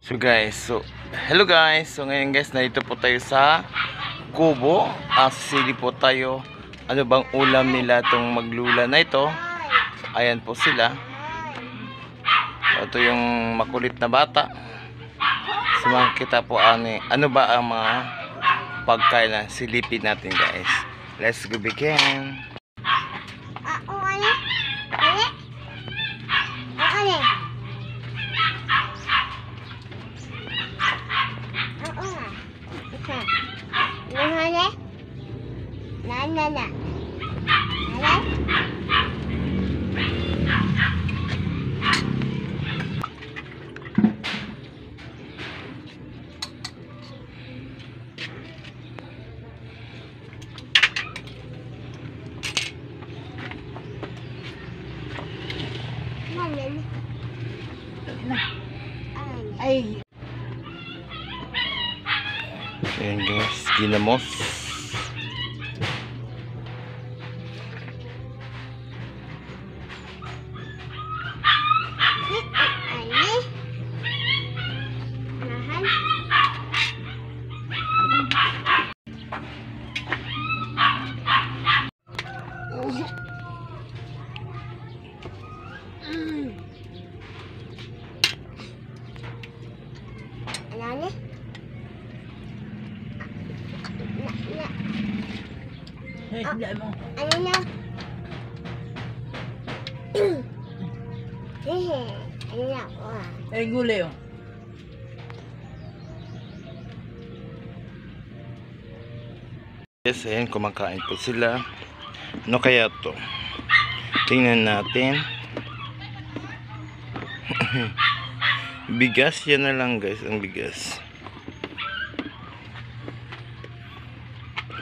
Hello guys. So ngayon guys, narito po tayo sa Kubo. Sisili po tayo. Ano bang ulam nila itong maglula na ito? Ayan po sila. Ito yung makulit na bata. So makikita po ano ba ang mga pagkain na silipin natin guys. Let's go begin. Ay. Ayan guys, ginamos. Ano na? Ano na ako Ay, gulay oh. Yes, ayan, kumakain po sila. Ano kaya to? Tingnan natin. Bigas, yan na lang guys, ang bigas.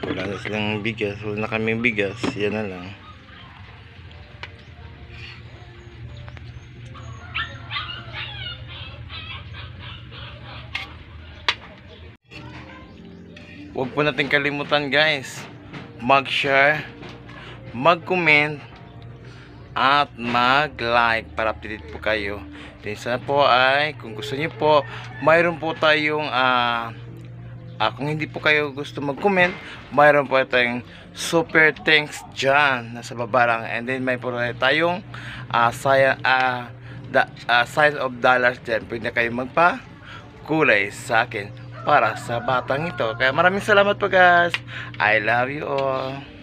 Wala na silang bigas, wala na kaming bigas, yan na lang. Huwag po natin kalimutan guys, mag-share, mag-comment, at mag-like para updated po kayo. Then sana po ay, kung gusto niyo po, mayroon po tayong kung hindi po kayo gusto mag-comment, mayroon po tayong super thanks dyan nasa baba lang. And then may po tayong sign of dollars dyan. Pwede kayo magpa-kulay sa akin para sa batang ito. Kaya maraming salamat po guys. I love you all.